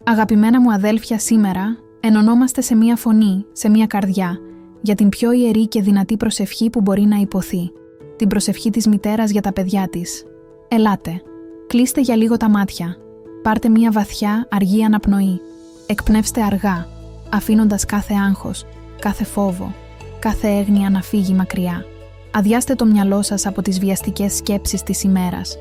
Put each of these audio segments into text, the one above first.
Αγαπημένα μου αδέλφια, σήμερα ενωνόμαστε σε μία φωνή, σε μία καρδιά, για την πιο ιερή και δυνατή προσευχή που μπορεί να υποθεί. Την προσευχή της μητέρας για τα παιδιά της. Ελάτε, κλείστε για λίγο τα μάτια. Πάρτε μία βαθιά, αργή αναπνοή. Εκπνεύστε αργά, αφήνοντας κάθε άγχος, κάθε φόβο, κάθε έγνοια να φύγει μακριά. Αδειάστε το μυαλό σας από τις βιαστικές σκέψεις της ημέρας.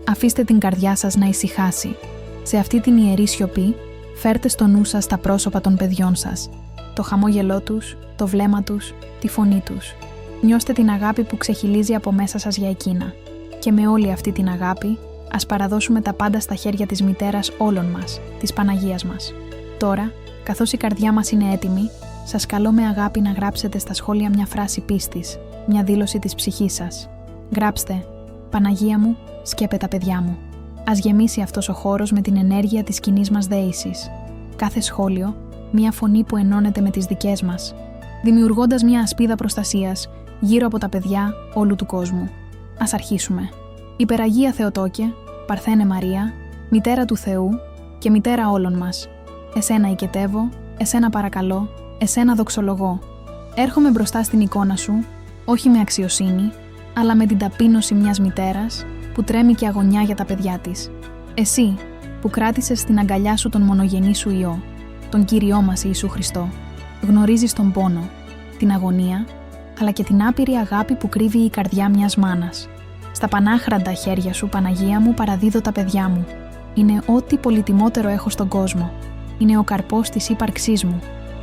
Αφήστε την καρδιά σας να ησυχάσει. Σε αυτή την ιερή σιωπή, φέρτε στο νου σας τα πρόσωπα των παιδιών σας. Το χαμόγελό τους, το βλέμμα τους, τη φωνή τους. Νιώστε την αγάπη που ξεχυλίζει από μέσα σας για εκείνα. Και με όλη αυτή την αγάπη, ας παραδώσουμε τα πάντα στα χέρια της μητέρας όλων μας, της Παναγίας μας. Τώρα, καθώς η καρδιά μας είναι έτοιμη, σας καλώ με αγάπη να γράψετε στα σχόλια μια φράση πίστης, μια δήλωση της ψυχής σας. Γράψτε «Παναγία μου, σκέπε τα παιδιά μου». Ας γεμίσει αυτός ο χώρος με την ενέργεια της κοινής μας δεήσης. Κάθε σχόλιο, μια φωνή που ενώνεται με τις δικές μας, δημιουργώντας μια ασπίδα προστασίας γύρω από τα παιδιά όλου του κόσμου. Ας αρχίσουμε. Υπεραγία Θεοτόκε, Παρθένε Μαρία, Μητέρα του Θεού και Μητέρα όλων μας. Εσένα οικετεύω, εσένα παρακαλώ, εσένα δοξολογώ. Έρχομαι μπροστά στην εικόνα σου, όχι με αξιοσύνη, αλλά με την ταπείνωση μιας μητέρας που τρέμει και αγωνιά για τα παιδιά της. Εσύ, που κράτησες στην αγκαλιά σου τον μονογενή σου Υιό, τον Κύριό μας Ιησού Χριστό, γνωρίζεις τον πόνο, την αγωνία, αλλά και την άπειρη αγάπη που κρύβει η καρδιά μιας μάνας. Στα πανάχραντα χέρια σου, Παναγία μου, παραδίδω τα παιδιά μου. Είναι ό,τι πολυτιμότερο έχω στον κόσμο. Είναι ο καρπός της ύπαρξής μου.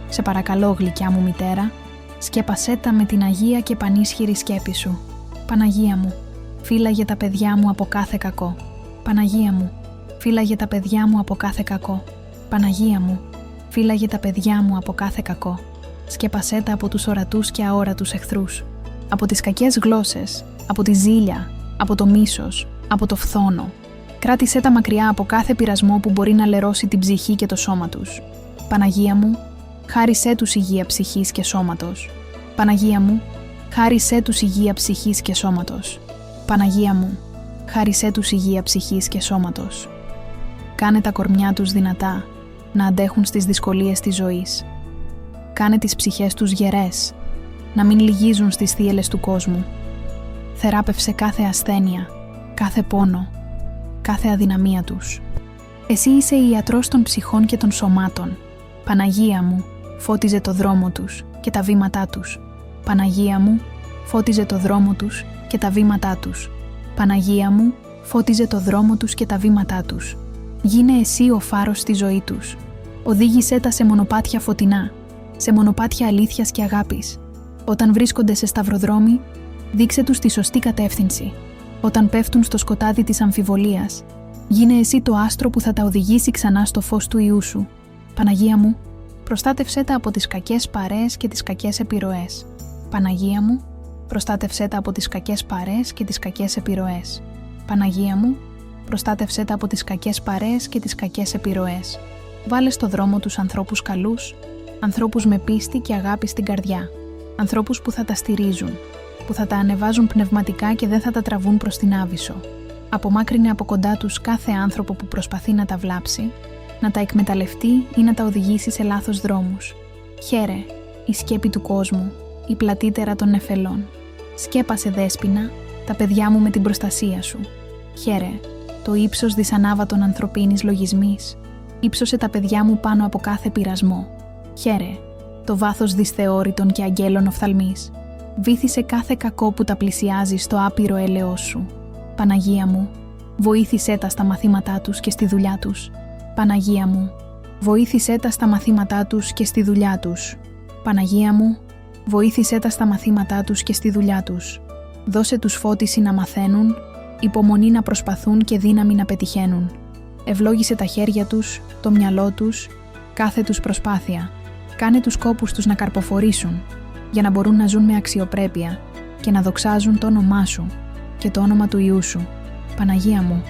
Σε παρακαλώ, γλυκιά μου μητέρα, σκέπασέ τα με την αγία και πανίσχυρη σκέπη σου. Παναγία μου, φύλαγε τα παιδιά μου από κάθε κακό. Παναγία μου, φύλαγε τα παιδιά μου από κάθε κακό. Παναγία μου, φύλαγε τα παιδιά μου από κάθε κακό. Σκέπασέ τα από τους ορατούς και αόρατους εχθρούς. Από τις κακές γλώσσες, από τη ζήλια, από το μίσος, από το φθόνο. Κράτησέ τα μακριά από κάθε πειρασμό που μπορεί να λερώσει την ψυχή και το σώμα τους. Παναγία μου, χάρισέ τους υγεία ψυχής και σώματος. Παναγία μου, χάρισέ τους υγεία ψυχής και σώματος. Παναγία μου, χάρισέ τους υγεία ψυχής και σώματος. Κάνε τα κορμιά τους δυνατά, να αντέχουν στις δυσκολίες της ζωής. Κάνε τις ψυχές τους γερές, να μην λυγίζουν στις θύελες του κόσμου. Θεράπευσε κάθε ασθένεια, κάθε πόνο, κάθε αδυναμία τους. Εσύ είσαι ιατρός των ψυχών και των σωμάτων. Παναγία μου, φώτιζε το δρόμο τους και τα βήματά τους. Παναγία μου, φώτιζε το δρόμο τους και τα βήματά τους. Παναγία μου, φώτιζε το δρόμο τους και τα βήματά τους. Γίνε εσύ ο φάρος στη ζωή τους. Οδήγησέ τα σε μονοπάτια φωτεινά, σε μονοπάτια αλήθειας και αγάπης. Όταν βρίσκονται σε σταυροδρόμι, δείξε τους τη σωστή κατεύθυνση. Όταν πέφτουν στο σκοτάδι της αμφιβολίας, γίνε εσύ το άστρο που θα τα οδηγήσει ξανά στο φως του Υιού σου. Παναγία μου, προστάτευσέ τα από τις κακές παρέες και τις κακές επιρροές. Παναγία μου, προστάτευσέ τα από τις κακές παρέες και τις κακές επιρροές. Παναγία μου, προστάτευσέ τα από τις κακές παρέες και τις κακές επιρροές. Βάλε στο δρόμο τους ανθρώπους καλούς, ανθρώπους με πίστη και αγάπη στην καρδιά. Ανθρώπους που θα τα στηρίζουν, που θα τα ανεβάζουν πνευματικά και δεν θα τα τραβούν προς την άβυσσο. Απομάκρυνε από κοντά τους κάθε άνθρωπο που προσπαθεί να τα βλάψει, να τα εκμεταλλευτεί ή να τα οδηγήσει σε λάθος δρόμους. Χαίρε, η σκέπη του κόσμου, η πλατύτερα των νεφελών. Σκέπασε, Δέσποινα, τα παιδιά μου με την προστασία σου. Χαίρε, το ύψος δυσανάβατων ανθρωπίνης λογισμής. Ήψωσε τα παιδιά μου πάνω από κάθε πειρασμό. Χαίρε, το βάθος δυσθεώρητων και αγγέλων οφθαλμής. Βύθισε κάθε κακό που τα πλησιάζει στο άπειρο έλεος σου. Παναγία μου, βοήθησέ τα στα μαθήματά τους και στη δουλειά τους. Παναγία μου, βοήθησέ τα στα μαθήματά τους και στη δουλειά τους. Παναγία μου, βοήθησέ τα στα μαθήματά τους και στη δουλειά τους. Δώσε τους φώτιση να μαθαίνουν, υπομονή να προσπαθούν και δύναμη να πετυχαίνουν. Ευλόγησε τα χέρια τους, το μυαλό τους, κάθε τους προσπάθεια. Κάνε τους κόπους τους να καρποφορήσουν, για να μπορούν να ζουν με αξιοπρέπεια και να δοξάζουν το όνομά σου και το όνομα του Υιού σου. Παναγία μου,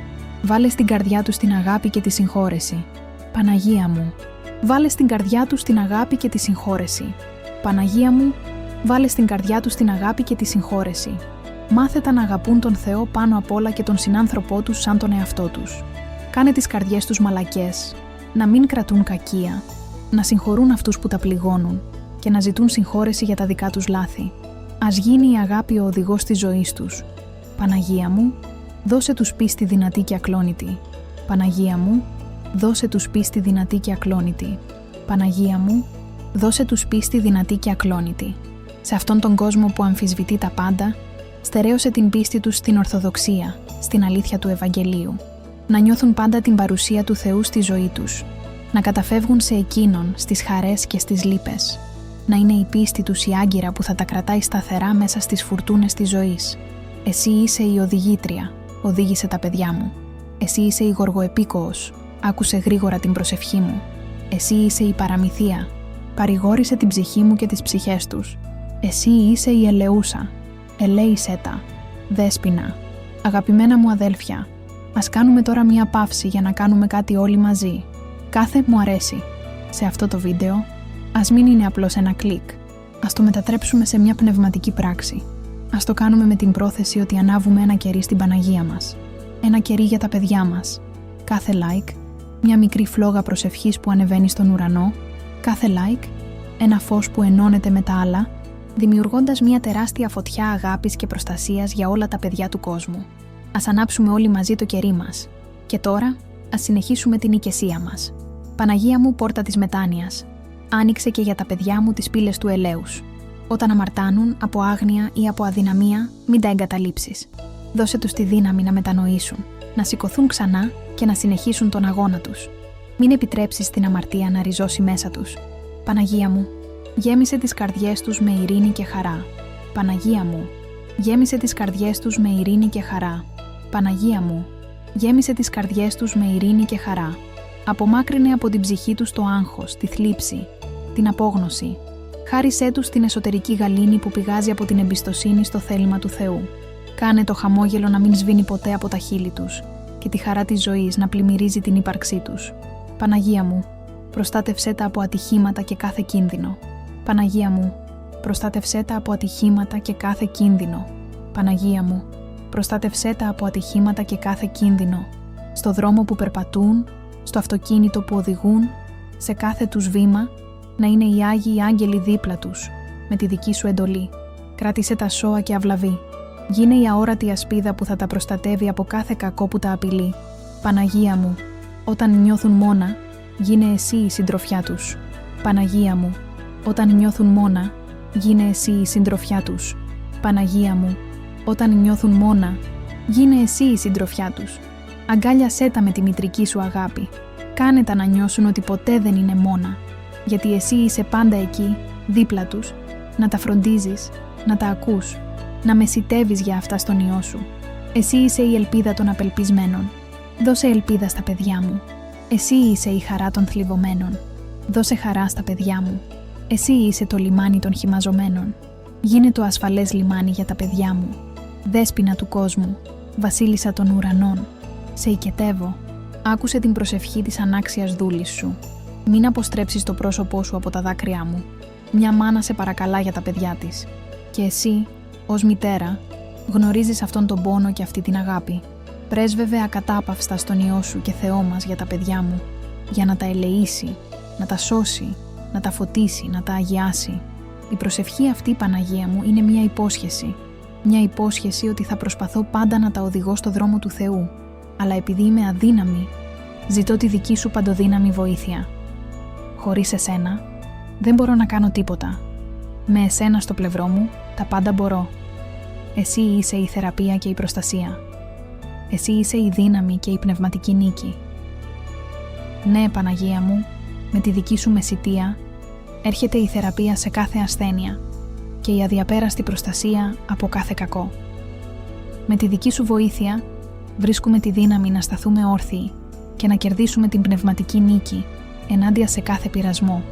βάλε στην καρδιά τους την αγάπη και τη συγχώρεση. Παναγία μου, βάλε στην καρδιά τους την αγάπη και τη συγχώρεση. Παναγία μου, βάλε στην καρδιά τους την αγάπη και τη συγχώρεση. Μάθε τα να αγαπούν τον Θεό πάνω απ' όλα και τον συνάνθρωπό τους σαν τον εαυτό τους. Κάνε τις καρδιές τους μαλακές, να μην κρατούν κακία, να συγχωρούν αυτούς που τα πληγώνουν και να ζητούν συγχώρεση για τα δικά τους λάθη. Ας γίνει η αγάπη ο οδηγός της ζωής τους. Παναγία μου, δώσε τους πίστη δυνατή και ακλόνητη. Παναγία μου, δώσε τους πίστη δυνατή και ακλόνητη. Παναγία μου, δώσε τους πίστη δυνατή και ακλόνητη. Σε αυτόν τον κόσμο που αμφισβητεί τα πάντα, στερέωσε την πίστη τους στην Ορθοδοξία, στην αλήθεια του Ευαγγελίου. Να νιώθουν πάντα την παρουσία του Θεού στη ζωή τους. Να καταφεύγουν σε Εκείνον, στις χαρές και στις λύπες. Να είναι η πίστη τους η άγκυρα που θα τα κρατάει σταθερά μέσα στις φουρτούνες της ζωής. Εσύ είσαι η οδηγήτρια, οδήγησε τα παιδιά μου. Εσύ είσαι η γοργοεπίκοος, άκουσε γρήγορα την προσευχή μου. Εσύ είσαι η παραμυθία, παρηγόρησε την ψυχή μου και τις ψυχές τους. Εσύ είσαι η ελεούσα, ελέησέ τα. Δέσποινα, αγαπημένα μου αδέλφια, ας κάνουμε τώρα μία παύση για να κάνουμε κάτι όλοι μαζί. Κάθε μου αρέσει. Σε αυτό το βίντεο, ας μην είναι απλώς ένα κλικ. Ας το μετατρέψουμε σε μια πνευματική πράξη. Ας το κάνουμε με την πρόθεση ότι ανάβουμε ένα κερί στην Παναγία μας. Ένα κερί για τα παιδιά μας. Κάθε like, μια μικρή φλόγα προσευχής που ανεβαίνει στον ουρανό. Κάθε like, ένα φως που ενώνεται με τα άλλα, δημιουργώντας μια τεράστια φωτιά αγάπης και προστασίας για όλα τα παιδιά του κόσμου. Ας ανάψουμε όλοι μαζί το κερί μας. Και τώρα, ας συνεχίσουμε την οικεσία μας. Παναγία μου, πόρτα της μετάνοιας, άνοιξε και για τα παιδιά μου τις πύλες του ελέους. Όταν αμαρτάνουν από άγνοια ή από αδυναμία, μην τα εγκαταλείψεις. Δώσε τους τη δύναμη να μετανοήσουν, να σηκωθούν ξανά και να συνεχίσουν τον αγώνα τους. Μην επιτρέψεις την αμαρτία να ριζώσει μέσα τους. Παναγία μου, γέμισε τις καρδιές τους με ειρήνη και χαρά. Παναγία μου, γέμισε τις καρδιές τους με ειρήνη και χαρά. Παναγία μου, γέμισε τις καρδιές τους με ειρήνη και χαρά. Απομάκρυνε από την ψυχή τους το άγχος, τη θλίψη, την απόγνωση. Χάρισέ τους την εσωτερική γαλήνη που πηγάζει από την εμπιστοσύνη στο θέλημα του Θεού. Κάνε το χαμόγελο να μην σβήνει ποτέ από τα χείλη τους και τη χαρά της ζωής να πλημμυρίζει την ύπαρξή τους. Παναγία μου, προστάτευσέ τα από ατυχήματα και κάθε κίνδυνο. Παναγία μου, προστάτευσέ τα από ατυχήματα και κάθε κίνδυνο. Παναγία μου, προστάτευσέ τα από ατυχήματα και κάθε κίνδυνο. Στο δρόμο που περπατούν, στο αυτοκίνητο που οδηγούν, σε κάθε τους βήμα, να είναι οι Άγιοι Άγγελοι δίπλα τους, με τη δική σου εντολή. Κράτησε τα σώα και αυλαβή. Γίνε η αόρατη ασπίδα που θα τα προστατεύει από κάθε κακό που τα απειλεί. Παναγία μου, όταν νιώθουν μόνα, γίνε εσύ η συντροφιά τους. Παναγία μου, όταν νιώθουν μόνα, γίνε εσύ η συντροφιά τους. Παναγία μου, όταν νιώθουν μόνα, γίνε εσύ η συντροφιά τους. Αγκάλιασέ τα με τη μητρική σου αγάπη. Κάνε τα να νιώσουν ότι ποτέ δεν είναι μόνα, γιατί εσύ είσαι πάντα εκεί, δίπλα τους, να τα φροντίζεις, να τα ακούς, να μεσιτεύεις για αυτά στον Υιό σου. Εσύ είσαι η ελπίδα των απελπισμένων. Δώσε ελπίδα στα παιδιά μου. Εσύ είσαι η χαρά των θλιβωμένων. Δώσε χαρά στα παιδιά μου. Εσύ είσαι το λιμάνι των χυμαζωμένων. Γίνε το ασφαλές λιμάνι για τα παιδιά μου. Δέσποινα του κόσμου, βασίλισσα των ουρανών. Σε οικετεύω. Άκουσε την προσευχή της ανάξιας δούλης σου. Μην αποστρέψεις το πρόσωπό σου από τα δάκρυά μου. Μια μάνα σε παρακαλά για τα παιδιά της. Και εσύ, ως μητέρα, γνωρίζεις αυτόν τον πόνο και αυτή την αγάπη. Πρέσβευε ακατάπαυστα στον Υιό σου και Θεό μας για τα παιδιά μου, για να τα ελεήσει, να τα σώσει, να τα φωτίσει, να τα αγιάσει. Η προσευχή αυτή, Παναγία μου, είναι μια υπόσχεση. Μια υπόσχεση ότι θα προσπαθώ πάντα να τα οδηγώ στο δρόμο του Θεού. Αλλά επειδή είμαι αδύναμη, ζητώ τη δική σου παντοδύναμη βοήθεια. Χωρίς εσένα, δεν μπορώ να κάνω τίποτα. Με εσένα στο πλευρό μου, τα πάντα μπορώ. Εσύ είσαι η θεραπεία και η προστασία. Εσύ είσαι η δύναμη και η πνευματική νίκη. Ναι, Παναγία μου, με τη δική σου μεσιτεία, έρχεται η θεραπεία σε κάθε ασθένεια και η αδιαπέραστη προστασία από κάθε κακό. Με τη δική σου βοήθεια, βρίσκουμε τη δύναμη να σταθούμε όρθιοι και να κερδίσουμε την πνευματική νίκη ενάντια σε κάθε πειρασμό.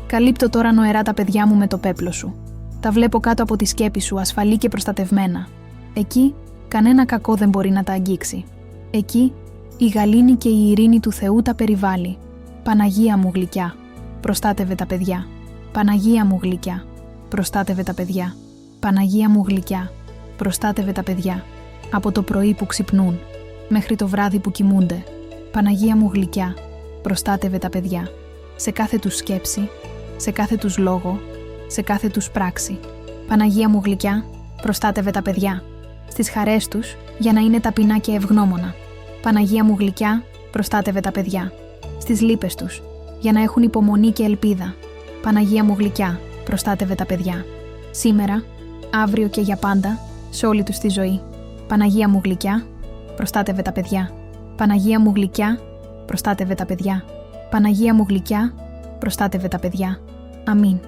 Καλύπτω τώρα νοερά τα παιδιά μου με το πέπλο σου. Τα βλέπω κάτω από τη σκέπη σου, ασφαλή και προστατευμένα. Εκεί, κανένα κακό δεν μπορεί να τα αγγίξει. Εκεί, η γαλήνη και η ειρήνη του Θεού τα περιβάλλει. Παναγία μου γλυκιά, προστάτευε τα παιδιά. Παναγία μου γλυκιά, προστάτευε τα παιδιά. Παναγία μου γλυκιά, προστάτευε τα παιδιά. Από το πρωί που ξυπνούν, μέχρι το βράδυ που κοιμούνται. Παναγία μου γλυκιά, προστάτευε τα παιδιά. Σε κάθε τους σκέψη, σε κάθε τους λόγο, σε κάθε τους πράξη. Παναγία μου γλυκιά, προστάτευε τα παιδιά. Στις χαρές τους, για να είναι ταπεινά και ευγνώμονα. Παναγία μου γλυκιά, προστάτευε τα παιδιά. Στις λύπες τους, για να έχουν υπομονή και ελπίδα. Παναγία μου γλυκιά, προστάτευε τα παιδιά. Σήμερα, αύριο και για πάντα, σε όλη τους τη ζωή. Παναγία μου γλυκιά, προστάτευε τα παιδιά. Παναγία μου γλυκιά, προστάτευε τα παιδιά. Παναγία μου γλυκιά, προστάτευε τα παιδιά. Αμήν.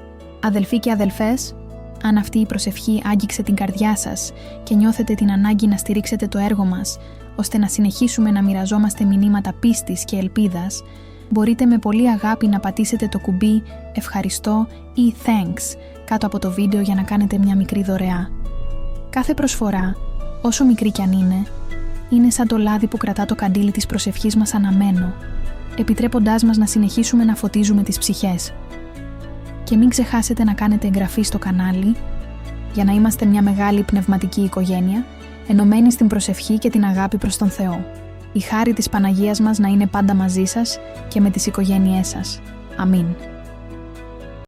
Αδελφοί και αδελφές, αν αυτή η προσευχή άγγιξε την καρδιά σας και νιώθετε την ανάγκη να στηρίξετε το έργο μας, ώστε να συνεχίσουμε να μοιραζόμαστε μηνύματα πίστης και ελπίδας, μπορείτε με πολύ αγάπη να πατήσετε το κουμπί «Ευχαριστώ» ή «Thanks» κάτω από το βίντεο για να κάνετε μια μικρή δωρεά. Κάθε προσφορά, όσο μικρή κι αν είναι σαν το λάδι που κρατά το καντήλι της προσευχής μας αναμένο, επιτρέποντάς μας να συνεχίσουμε να φωτίζουμε τις ψυχές. Και μην ξεχάσετε να κάνετε εγγραφή στο κανάλι για να είμαστε μια μεγάλη πνευματική οικογένεια, ενωμένη στην προσευχή και την αγάπη προς τον Θεό. Η χάρη της Παναγίας μας να είναι πάντα μαζί σας και με τις οικογένειές σας. Αμήν.